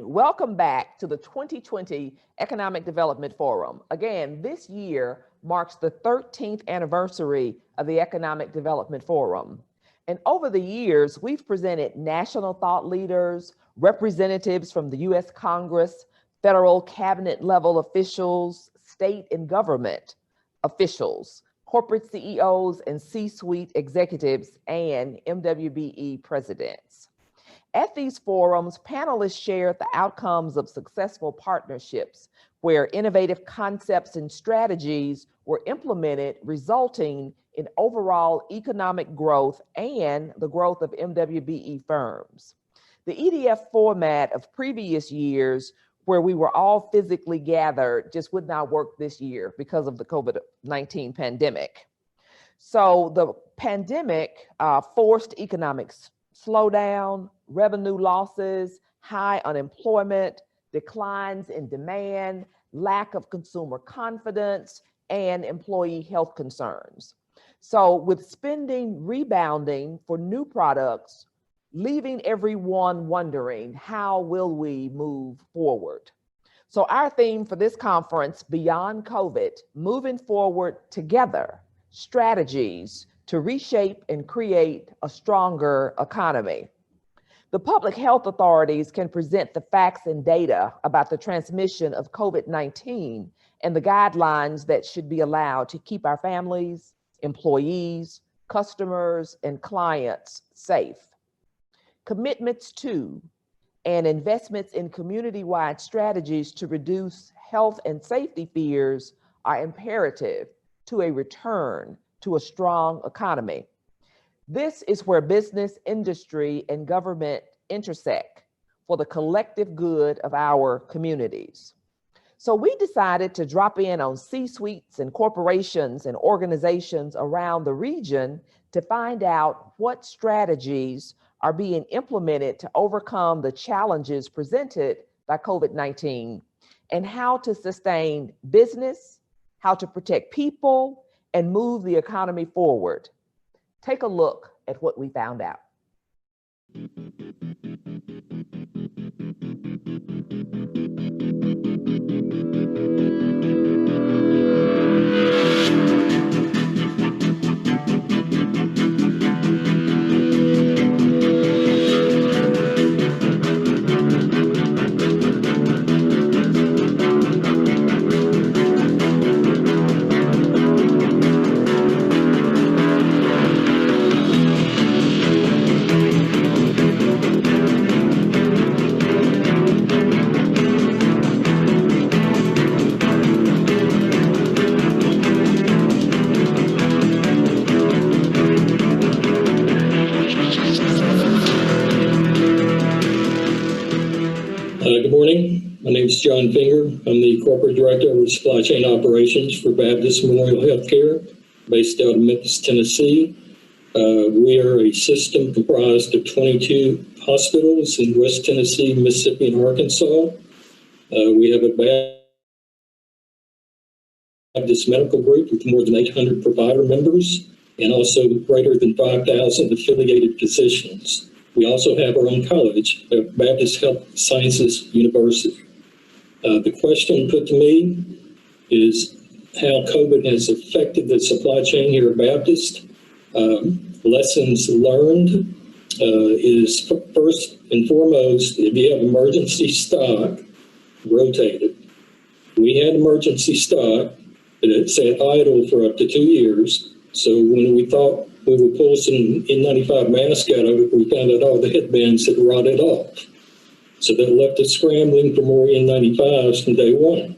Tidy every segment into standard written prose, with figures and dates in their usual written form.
Welcome back to the 2020 Economic Development Forum. Again, this year marks the 13th anniversary of the Economic Development Forum. And over the years, we've presented national thought leaders, representatives from the US Congress, federal cabinet level officials, state and government officials, corporate CEOs and C-suite executives, and MWBE presidents. At these forums, panelists shared the outcomes of successful partnerships where innovative concepts and strategies were implemented, resulting in overall economic growth and the growth of MWBE firms. The EDF format of previous years, where we were all physically gathered, just would not work this year because of the COVID-19 pandemic. So the pandemic forced economic slowdown, revenue losses, high unemployment, declines in demand, lack of consumer confidence, and employee health concerns. So with spending rebounding for new products, leaving everyone wondering, how will we move forward? So our theme for this conference, Beyond COVID, Moving Forward Together, Strategies to Reshape and Create a Stronger Economy. The public health authorities can present the facts and data about the transmission of COVID-19 and the guidelines that should be allowed to keep our families, employees, customers, and clients safe. Commitments to and investments in community-wide strategies to reduce health and safety fears are imperative to a return to a strong economy. This is where business, industry, and government intersect for the collective good of our communities. So we decided to drop in on C-suites and corporations and organizations around the region to find out what strategies are being implemented to overcome the challenges presented by COVID-19 and how to sustain business, how to protect people, and move the economy forward. Take a look at what we found out. Good morning. My name is John Finger. I'm the Corporate Director of Supply Chain Operations for Baptist Memorial Healthcare, based out of Memphis, Tennessee. We are a system comprised of 22 hospitals in West Tennessee, Mississippi, and Arkansas. We have a Baptist medical group with more than 800 provider members and also greater than 5,000 affiliated physicians. We also have our own college, Baptist Health Sciences University. The question put to me is how COVID has affected the supply chain here at Baptist. Lessons learned is first and foremost, if you have emergency stock, rotate it. We had emergency stock that sat idle for up to 2 years. So when we thought we would pull some N95 mask out of it, we found out all the headbands had rotted off. So that left us scrambling for more N95s from day one.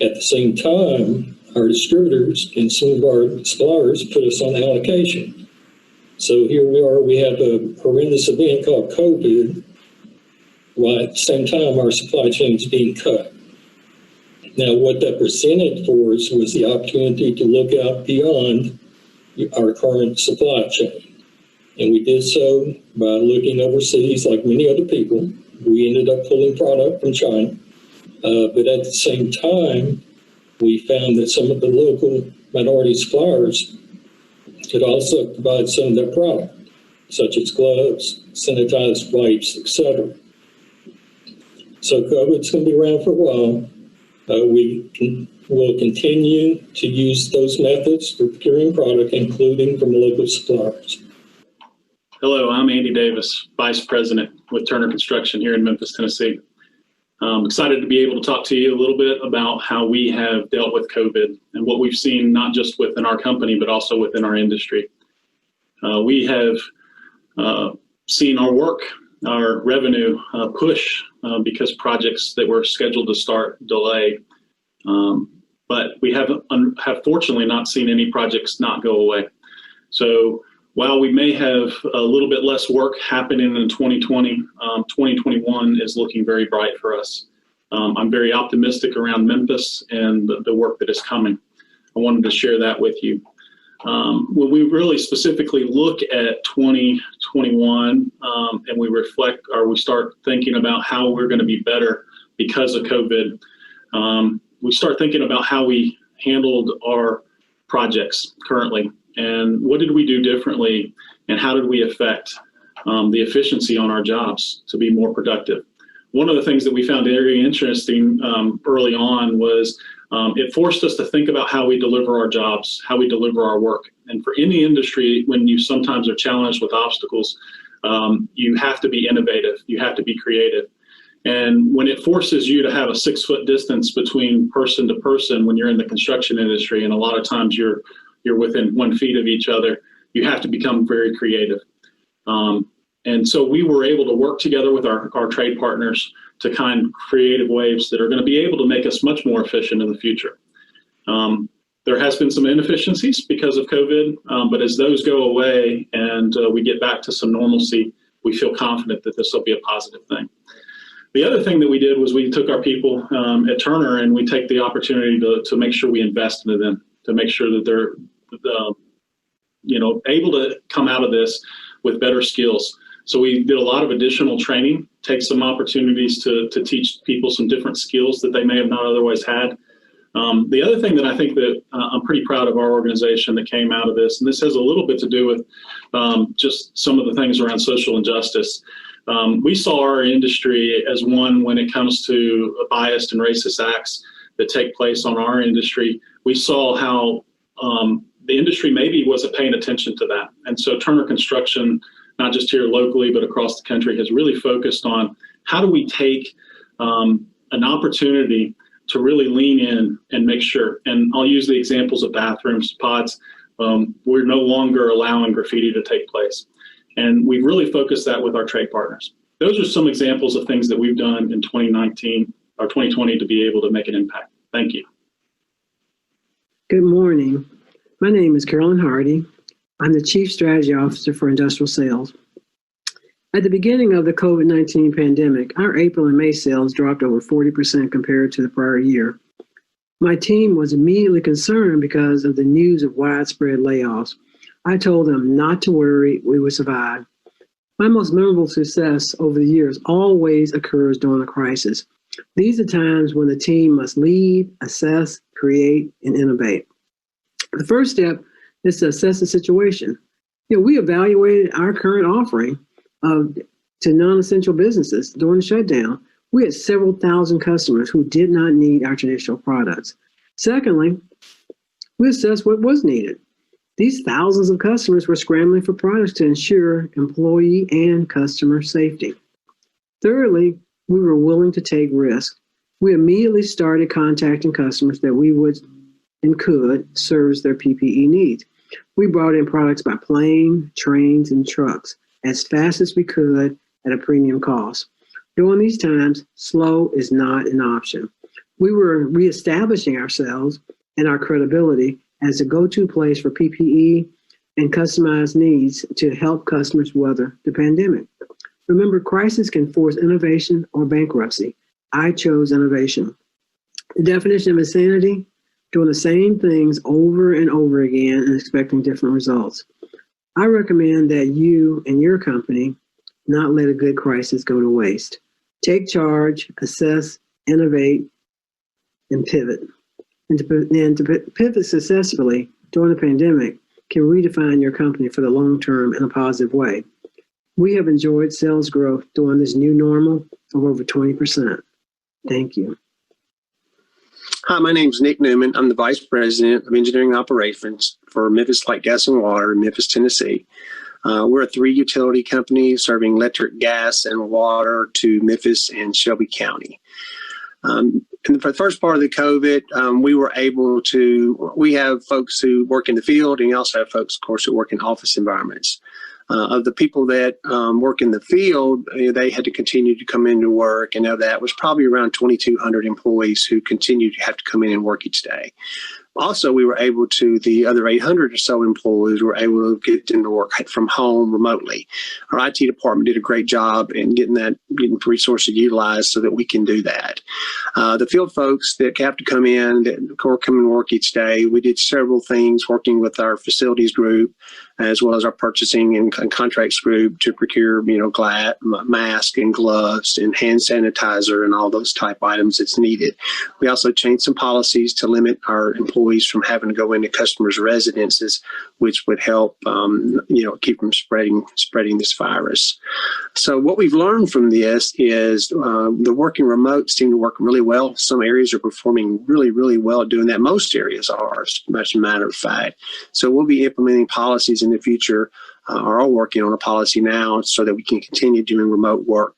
At the same time, our distributors and some of our suppliers put us on allocation. So here we are, we have a horrendous event called COVID, while at the same time our supply chain is being cut. Now what that presented for us was the opportunity to look out beyond our current supply chain. And we did so by looking overseas like many other people. We ended up pulling product from China. But at the same time, we found that some of the local minority suppliers could also provide some of their product, such as gloves, sanitized wipes, etc. So COVID's going to be around for a while. We'll continue to use those methods for procuring product, including from local suppliers. Hello, I'm Andy Davis, Vice President with Turner Construction here in Memphis, Tennessee. I'm excited to be able to talk to you a little bit about how we have dealt with COVID and what we've seen, not just within our company, but also within our industry. We have seen our work, our revenue push because projects that were scheduled to start delay. But we have fortunately not seen any projects not go away. So while we may have a little bit less work happening in 2020, 2021 is looking very bright for us. I'm very optimistic around Memphis and the work that is coming. I wanted to share that with you. When we really specifically look at 2021 and we reflect or we start thinking about how we're going to be better because of COVID, we start thinking about how we handled our projects currently and what did we do differently and how did we affect the efficiency on our jobs to be more productive. One of the things that we found very interesting early on was it forced us to think about how we deliver our jobs, how we deliver our work. And for any industry, when you sometimes are challenged with obstacles, you have to be innovative, you have to be creative. And when it forces you to have a 6-foot distance between person to person when you're in the construction industry, and a lot of times you're within 1 feet of each other, you have to become very creative. And so we were able to work together with our trade partners to find creative ways that are going to be able to make us much more efficient in the future. There has been some inefficiencies because of COVID, but as those go away and we get back to some normalcy, we feel confident that this will be a positive thing. The other thing that we did was we took our people at Turner and we take the opportunity to make sure we invest into them, to make sure that they're able to come out of this with better skills. So we did a lot of additional training, take some opportunities to teach people some different skills that they may have not otherwise had. The other thing that I think that I'm pretty proud of our organization that came out of this, and this has a little bit to do with just some of the things around social injustice. We saw our industry as one when it comes to biased and racist acts that take place on our industry. We saw how the industry maybe wasn't paying attention to that. And so Turner Construction, not just here locally, but across the country, has really focused on how do we take an opportunity to really lean in and make sure, and I'll use the examples of bathrooms, pods, we're no longer allowing graffiti to take place. And we've really focused that with our trade partners. Those are some examples of things that we've done in 2019 or 2020 to be able to make an impact. Thank you. Good morning. My name is Carolyn Hardy. I'm the Chief Strategy Officer for Industrial Sales. At the beginning of the COVID-19 pandemic, our April and May sales dropped over 40% compared to the prior year. My team was immediately concerned because of the news of widespread layoffs. I told them not to worry, we would survive. My most memorable success over the years always occurs during a crisis. These are times when the team must lead, assess, create, and innovate. The first step is to assess the situation. We evaluated our current offering to non-essential businesses during the shutdown. We had several thousand customers who did not need our traditional products. Secondly, we assessed what was needed. These thousands of customers were scrambling for products to ensure employee and customer safety. Thirdly, we were willing to take risks. We immediately started contacting customers that we would and could service their PPE needs. We brought in products by plane, trains, and trucks as fast as we could at a premium cost. During these times, slow is not an option. We were reestablishing ourselves and our credibility as a go-to place for PPE and customized needs to help customers weather the pandemic. Remember, crisis can force innovation or bankruptcy. I chose innovation. The definition of insanity: doing the same things over and over again and expecting different results. I recommend that you and your company not let a good crisis go to waste. Take charge, assess, innovate, and pivot. And to pivot successfully during the pandemic can redefine your company for the long term in a positive way. We have enjoyed sales growth during this new normal of over 20%. Thank you. Hi, my name is Nick Newman. I'm the Vice President of Engineering Operations for Memphis Light Gas and Water in Memphis, Tennessee. We're a 3-utility company serving electric, gas, and water to Memphis and Shelby County. For the first part of the COVID, we were able to, we have folks who work in the field, and we also have folks, of course, who work in office environments. Of the people that work in the field, they had to continue to come into work, and of that was probably around 2,200 employees who continued to have to come in and work each day. Also, we were able to, the other 800 or so employees were able to get into work from home remotely. Our IT department did a great job in getting resources utilized so that we can do that. The field folks that have to come in, that come and work each day, we did several things working with our facilities group, as well as our purchasing and contracts group to procure, masks and gloves and hand sanitizer and all those type items that's needed. We also changed some policies to limit our employees from having to go into customers' residences, which would help, keep from spreading this virus. So what we've learned from this is the working remote seem to work really well. Some areas are performing really, really well at doing that. Most areas are, as a matter of fact. So we'll be implementing policies in the future, are all working on a policy now so that we can continue doing remote work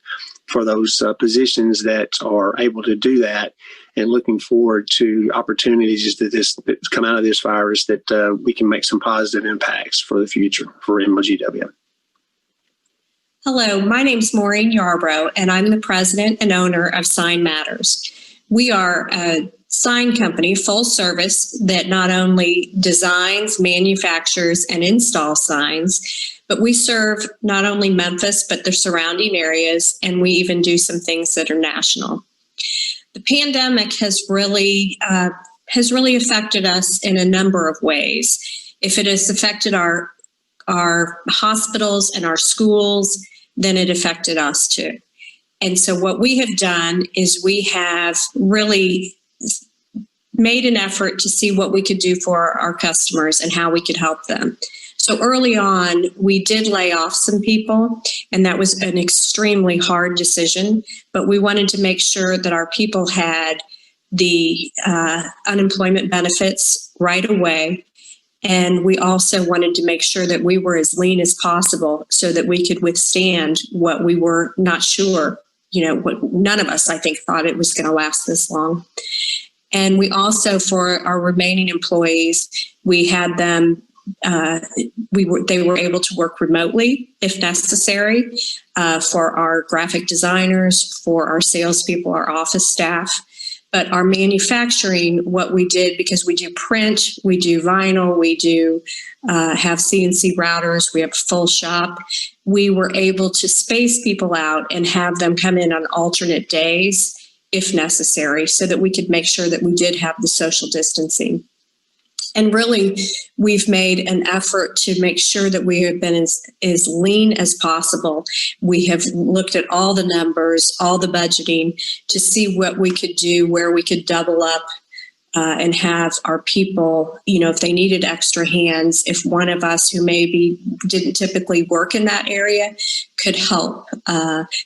for those positions that are able to do that, and looking forward to opportunities that come out of this virus that we can make some positive impacts for the future for MLGW. Hello, my name is Maureen Yarbrough, and I'm the president and owner of Sign Matters. We are a sign company, full service, that not only designs, manufactures, and installs signs, but we serve not only Memphis, but the surrounding areas, and we even do some things that are national. The pandemic has really affected us in a number of ways. If it has affected our hospitals and our schools, then it affected us too. And so what we have done is we have really made an effort to see what we could do for our customers and how we could help them. So early on, we did lay off some people, and that was an extremely hard decision, but we wanted to make sure that our people had the unemployment benefits right away. And we also wanted to make sure that we were as lean as possible so that we could withstand what we were not sure, none of us, I think, thought it was going to last this long. And we also, for our remaining employees, we had them, they were able to work remotely if necessary, for our graphic designers, for our salespeople, our office staff. But our manufacturing, what we did, because we do print, we do vinyl, we do have CNC routers, we have a full shop, we were able to space people out and have them come in on alternate days if necessary, so that we could make sure that we did have the social distancing. And really, we've made an effort to make sure that we have been as lean as possible. We have looked at all the numbers, all the budgeting, to see what we could do, where we could double up and have our people, if they needed extra hands, if one of us who maybe didn't typically work in that area could help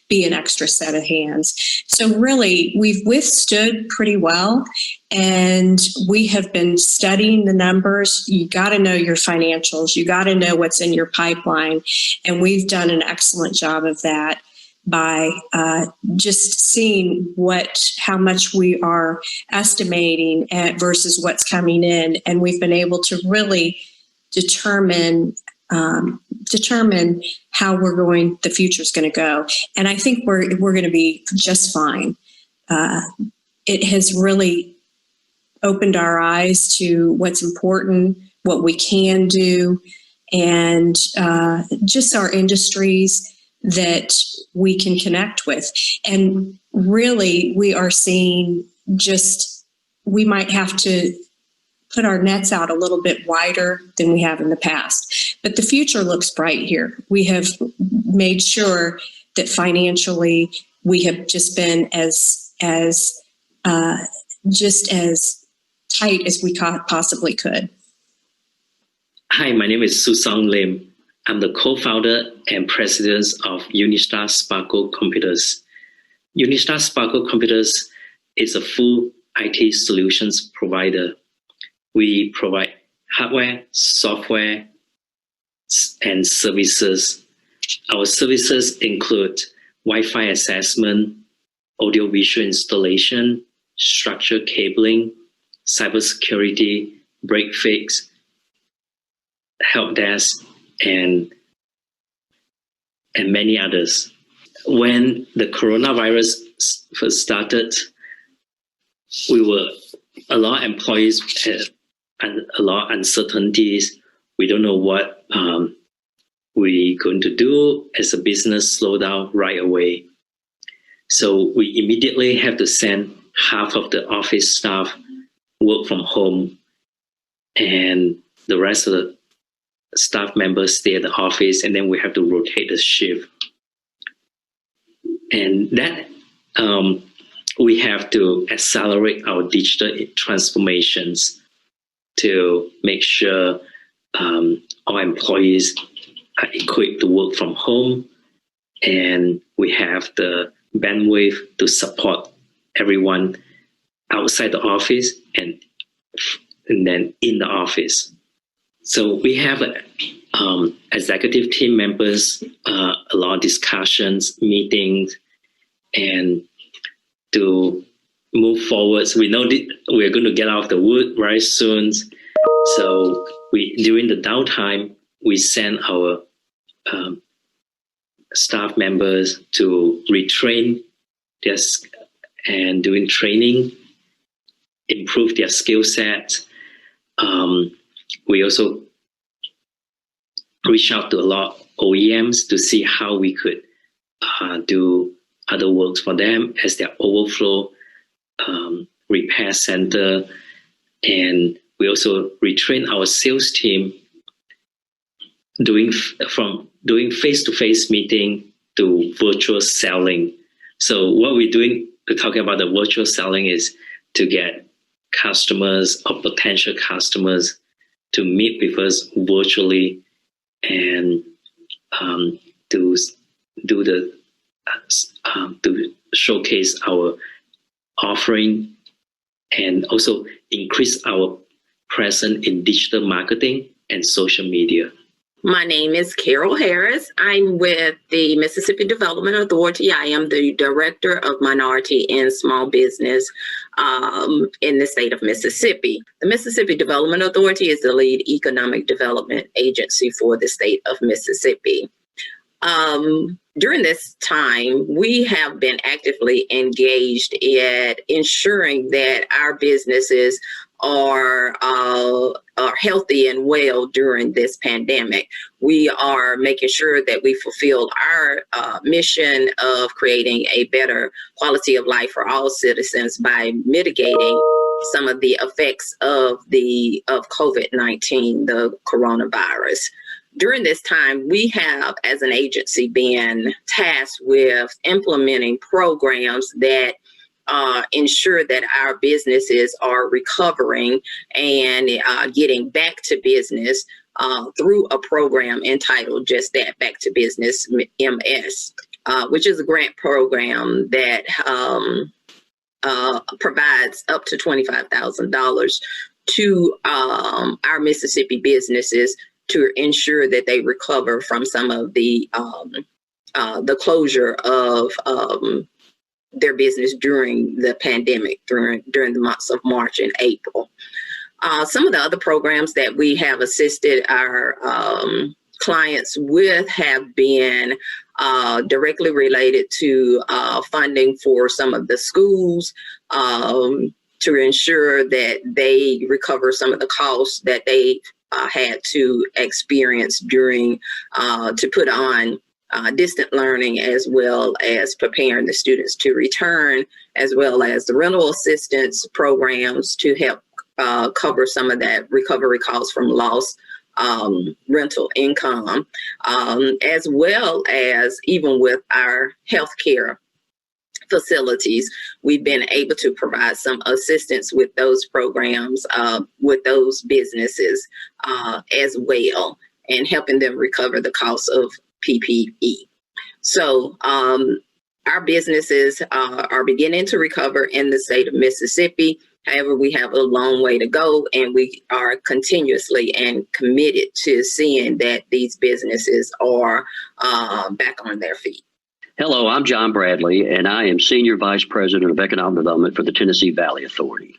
be an extra set of hands. So really, we've withstood pretty well, and we have been studying the numbers. You got to know your financials. You got to know what's in your pipeline, and we've done an excellent job of that by just seeing how much we are estimating versus what's coming in, and we've been able to really determine how the future is going to go. And I think we're going to be just fine. It has really opened our eyes to what's important, what we can do, and just our industries that we can connect with. And really, we are seeing we might have to put our nets out a little bit wider than we have in the past. But the future looks bright here. We have made sure that financially we have just been as tight as we possibly could. Hi, my name is Susang Lim. I'm the co-founder and president of Unistar Sparkle Computers. Unistar Sparkle Computers is a full IT solutions provider. We provide hardware, software, and services. Our services include Wi-Fi assessment, audiovisual installation, structured cabling, cybersecurity, break fix, help desk, and many others. When the coronavirus first started, a lot of employees had a lot of uncertainties. We don't know what we're going to do as a business slow down right away. So we immediately have to send half of the office staff work from home, and the rest of the staff members stay at the office, and then we have to rotate the shift. And that we have to accelerate our digital transformations to make sure our employees are equipped to work from home, and we have the bandwidth to support everyone outside the office and then in the office. So we have executive team members, a lot of discussions, meetings, and to move forward. So we know we're going to get out of the wood very soon. So during the downtime, we send our staff members to retrain and doing training, improve their skill set. We also reach out to a lot of OEMs to see how we could do other works for them as their overflow repair center. And we also retrain our sales team from doing face-to-face meeting to virtual selling. So what we're talking about the virtual selling is to get customers or potential customers to meet with us virtually and to showcase our offering and also increase our presence in digital marketing and social media. My name is Carol Harris. I'm with the Mississippi Development Authority. I am the Director of Minority and Small Business in the state of Mississippi. The Mississippi Development Authority is the lead economic development agency for the state of Mississippi. During this time, we have been actively engaged in ensuring that our businesses are healthy and well during this pandemic. We are making sure that we fulfill our mission of creating a better quality of life for all citizens by mitigating some of the effects of COVID-19, the coronavirus. During this time, we have, as an agency, been tasked with implementing programs that ensure that our businesses are recovering and getting back to business through a program entitled just that, Back to Business MS, which is a grant program that provides up to $25,000 to our Mississippi businesses to ensure that they recover from some of the closure of their business during the pandemic, during the months of March and April. Some of the other programs that we have assisted our clients with have been directly related to funding for some of the schools to ensure that they recover some of the costs that they had to experience during to put on distant learning, as well as preparing the students to return, as well as the rental assistance programs to help cover some of that recovery costs from lost rental income, as well as even with our healthcare facilities, we've been able to provide some assistance with those programs, with those businesses as well, and helping them recover the cost of PPE. So our businesses are beginning to recover in the state of Mississippi. However, we have a long way to go, and we are continuously and committed to seeing that these businesses are back on their feet. Hello, I'm John Bradley, and I am Senior Vice President of Economic Development for the Tennessee Valley Authority.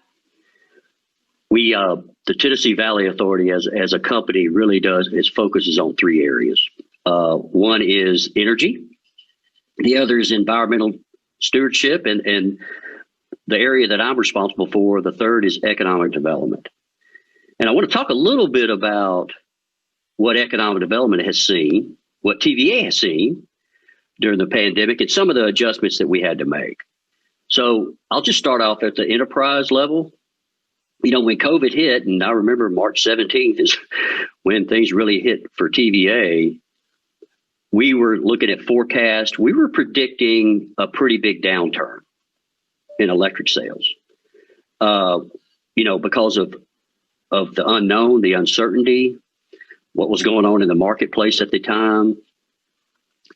The Tennessee Valley Authority as a company really focuses on three areas. One is energy. The other is environmental stewardship, and the area that I'm responsible for, the third, is economic development. And I want to talk a little bit about what economic development has seen, what TVA has seen during the pandemic, and some of the adjustments that we had to make. So I'll just start off at the enterprise level. You know, when COVID hit, and I remember March 17th is when things really hit for TVA, we were looking at forecast. We were predicting a pretty big downturn in electric sales, because of the unknown, the uncertainty, what was going on in the marketplace at the time.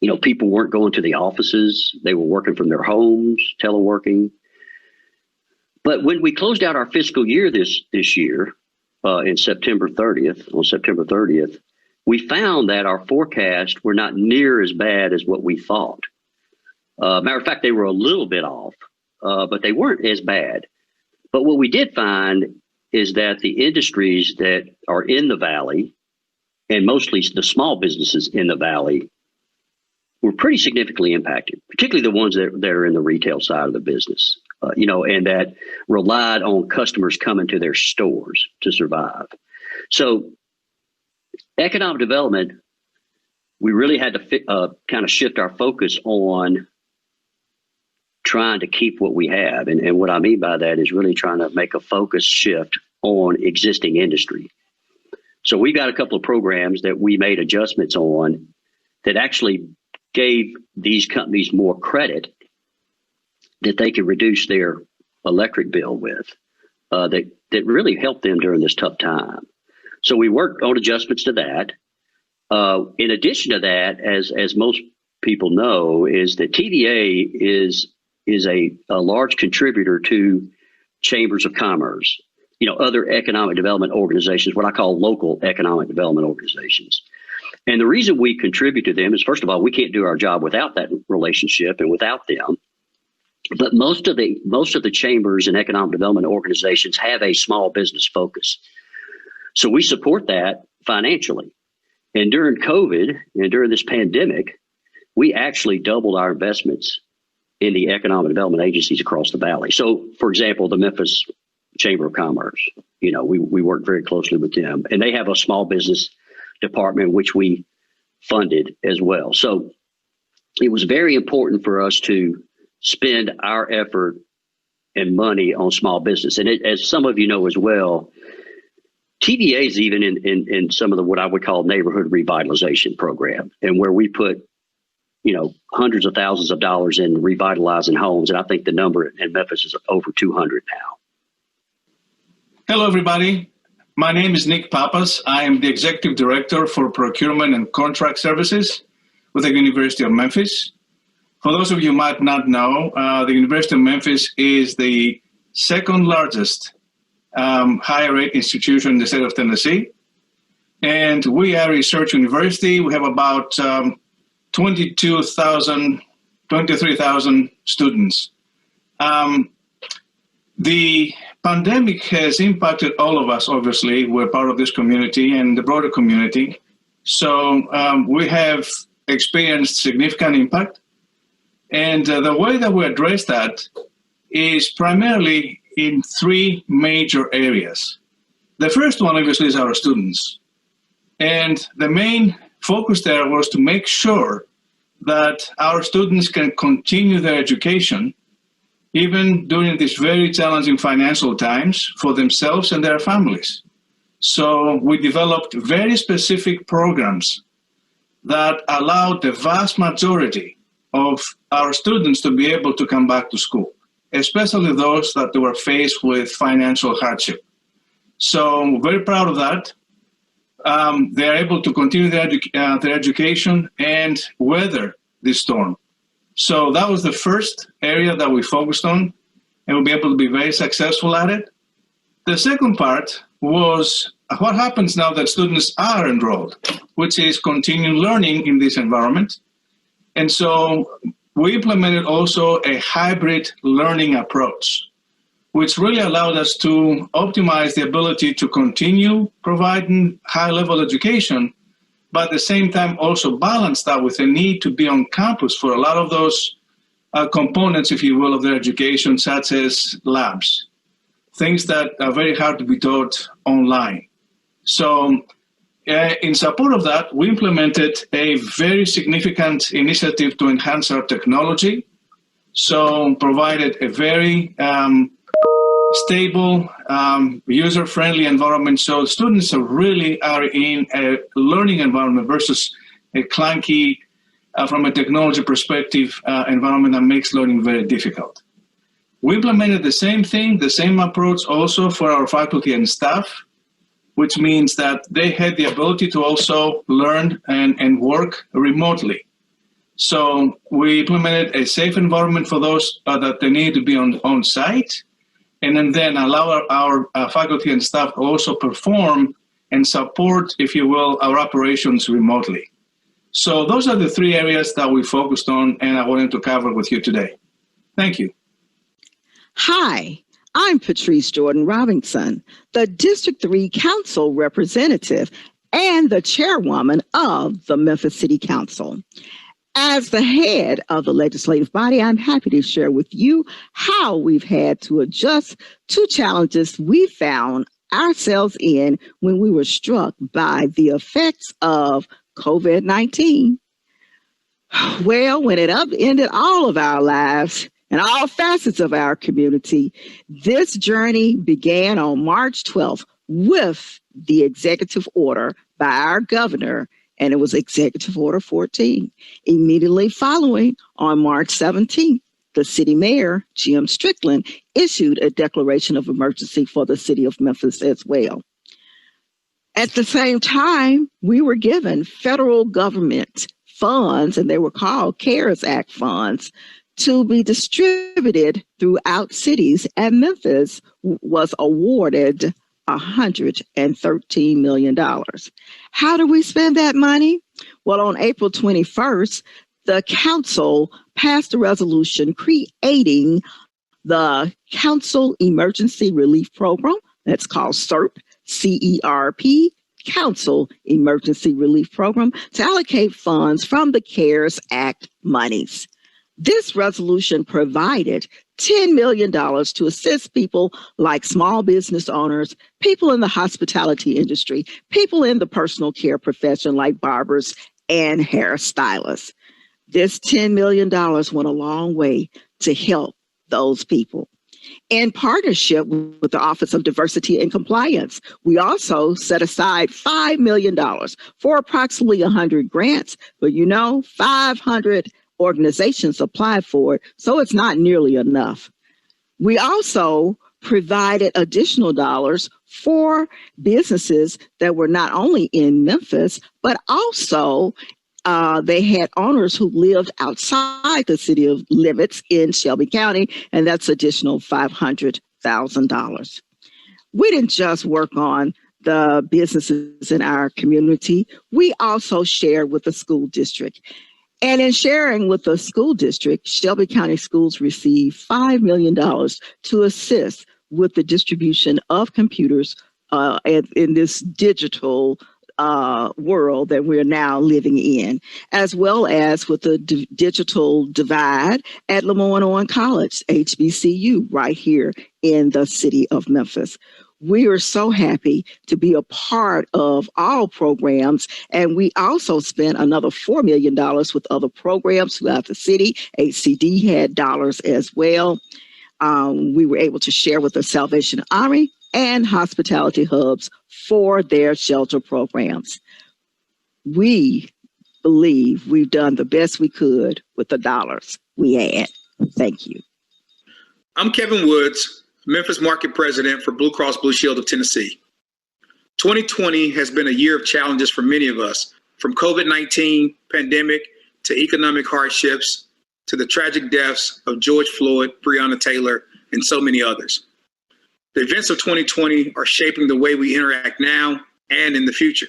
You know, people weren't going to the offices. They were working from their homes, teleworking. But when we closed out our fiscal year this year on September 30th, we found that our forecasts were not near as bad as what we thought. Matter of fact, they were a little bit off, but they weren't as bad. But what we did find is that the industries that are in the valley, and mostly the small businesses in the valley, were pretty significantly impacted, particularly the ones that are in the retail side of the business, and that relied on customers coming to their stores to survive. So economic development, we really had to kind of shift our focus on trying to keep what we have. And what I mean by that is really trying to make a focus shift on existing industry. So we've got a couple of programs that we made adjustments on that actually gave these companies more credit that they could reduce their electric bill with, that really helped them during this tough time. So we worked on adjustments to that. In addition to that, as most people know, is that TVA is a large contributor to chambers of commerce, other economic development organizations, what I call local economic development organizations. And the reason we contribute to them is, first of all, we can't do our job without that relationship and without them. But most of the chambers and economic development organizations have a small business focus. So we support that financially. And during COVID and during this pandemic, we actually doubled our investments in the economic development agencies across the valley. So, for example, the Memphis Chamber of Commerce, we work very closely with them, and they have a small business department, which we funded as well. So it was very important for us to spend our effort and money on small business. And as some of you know as well, TVA is even in some of the what I would call neighborhood revitalization program, and where we put hundreds of thousands of dollars in revitalizing homes. And I think the number in Memphis is over 200 now. Hello, everybody. My name is Nick Pappas. I am the Executive Director for Procurement and Contract Services with the University of Memphis. For those of you who might not know, the University of Memphis is the second largest higher ed institution in the state of Tennessee. And we are a research university. We have about 23,000 students. The pandemic has impacted all of us, obviously. We're part of this community and the broader community. So we have experienced significant impact. And the way that we address that is primarily in three major areas. The first one, obviously, is our students. And the main focus there was to make sure that our students can continue their education even during these very challenging financial times for themselves and their families. So we developed very specific programs that allowed the vast majority of our students to be able to come back to school, especially those that were faced with financial hardship. So very proud of that. They're able to continue their education and weather this storm. So that was the first area that we focused on, and we'll be able to be very successful at it. The second part was what happens now that students are enrolled, which is continue learning in this environment. And so we implemented also a hybrid learning approach, which really allowed us to optimize the ability to continue providing high-level education, but at the same time also balance that with the need to be on campus for a lot of those components, if you will, of their education, such as labs, things that are very hard to be taught online. So in support of that, we implemented a very significant initiative to enhance our technology. So provided a very stable, user-friendly environment. So students really are in a learning environment versus a clunky, from a technology perspective, environment that makes learning very difficult. We implemented the same thing, the same approach also for our faculty and staff, which means that they had the ability to also learn and work remotely. So we implemented a safe environment for those that they need to be on site, and then allow our faculty and staff also perform and support, if you will, our operations remotely. So those are the three areas that we focused on and I wanted to cover with you today. Thank you. Hi, I'm Patrice Jordan Robinson, the District 3 Council representative and the chairwoman of the Memphis City Council. As the head of the legislative body, I'm happy to share with you how we've had to adjust to challenges we found ourselves in when we were struck by the effects of COVID-19. Well, when it upended all of our lives and all facets of our community, this journey began on March 12th with the executive order by our governor, and it was Executive Order 14. Immediately following, on March 17th, the city mayor, Jim Strickland, issued a declaration of emergency for the city of Memphis as well. At the same time, we were given federal government funds, and they were called CARES Act funds, to be distributed throughout cities, and Memphis was awarded $113 million. How do we spend that money? Well, on April 21st, the council passed a resolution creating the Council Emergency Relief Program. That's called CERP, C-E-R-P, Council Emergency Relief Program, to allocate funds from the CARES Act monies. This resolution provided $10 million to assist people like small business owners, people in the hospitality industry, people in the personal care profession like barbers and hairstylists. This $10 million went a long way to help those people. In partnership with the Office of Diversity and Compliance, we also set aside $5 million for approximately 100 grants, but 500 organizations applied for it, so it's not nearly enough. We also provided additional dollars for businesses that were not only in Memphis, but also they had owners who lived outside the city of limits in Shelby County, and that's additional $500,000. We didn't just work on the businesses in our community, we also shared with the school district. And in sharing with the school district, Shelby County Schools received $5 million to assist with the distribution of computers in this digital world that we're now living in, as well as with the digital divide at Lemoyne-Owen College, HBCU, right here in the city of Memphis. We are so happy to be a part of all programs, and we also spent another $4 million with other programs throughout the city. HCD had dollars as well. We were able to share with the Salvation Army and hospitality hubs for their shelter programs. We believe we've done the best we could with the dollars we had. Thank you. I'm Kevin Woods, Memphis Market President for Blue Cross Blue Shield of Tennessee. 2020 has been a year of challenges for many of us, from COVID-19 pandemic to economic hardships to the tragic deaths of George Floyd, Breonna Taylor, and so many others. The events of 2020 are shaping the way we interact now and in the future.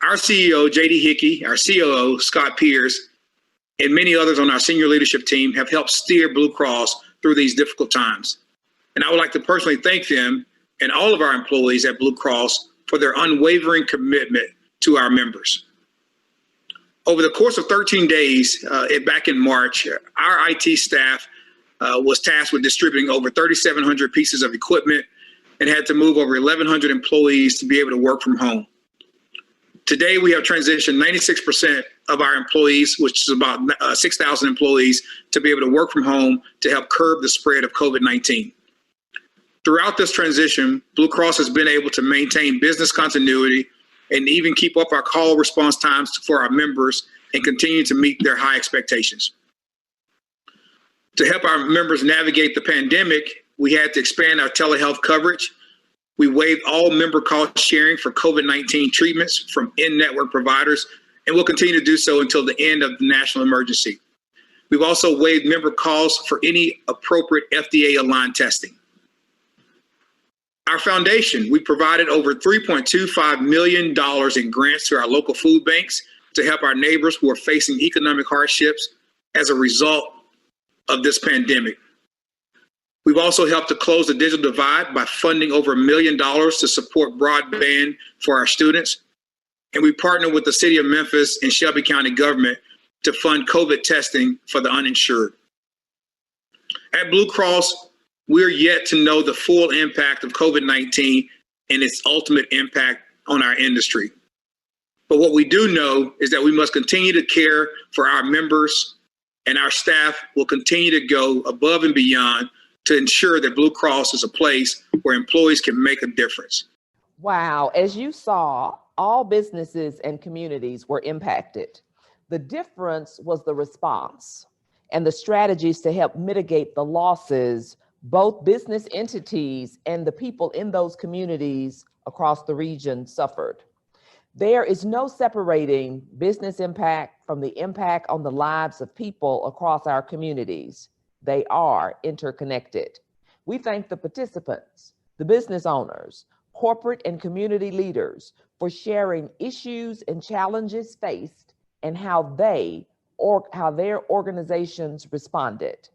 Our CEO, JD Hickey, our COO, Scott Pierce, and many others on our senior leadership team have helped steer Blue Cross through these difficult times. And I would like to personally thank them and all of our employees at Blue Cross for their unwavering commitment to our members. Over the course of 13 days back in March, our IT staff was tasked with distributing over 3,700 pieces of equipment and had to move over 1,100 employees to be able to work from home. Today, we have transitioned 96% of our employees, which is about 6,000 employees, to be able to work from home to help curb the spread of COVID-19. Throughout this transition, Blue Cross has been able to maintain business continuity and even keep up our call response times for our members and continue to meet their high expectations. To help our members navigate the pandemic, we had to expand our telehealth coverage. We waived all member cost sharing for COVID-19 treatments from in-network providers, and we'll continue to do so until the end of the national emergency. We've also waived member costs for any appropriate FDA-aligned testing. Our foundation, we provided over $3.25 million in grants to our local food banks to help our neighbors who are facing economic hardships as a result of this pandemic. We've also helped to close the digital divide by funding over $1 million to support broadband for our students. And we partnered with the City of Memphis and Shelby County government to fund COVID testing for the uninsured. At Blue Cross, we're yet to know the full impact of COVID-19 and its ultimate impact on our industry. But what we do know is that we must continue to care for our members, and our staff will continue to go above and beyond to ensure that Blue Cross is a place where employees can make a difference. Wow, as you saw, all businesses and communities were impacted. The difference was the response and the strategies to help mitigate the losses both business entities and the people in those communities across the region suffered. There is no separating business impact from the impact on the lives of people across our communities. They are interconnected. We thank the participants, the business owners, corporate and community leaders for sharing issues and challenges faced and how their organizations responded.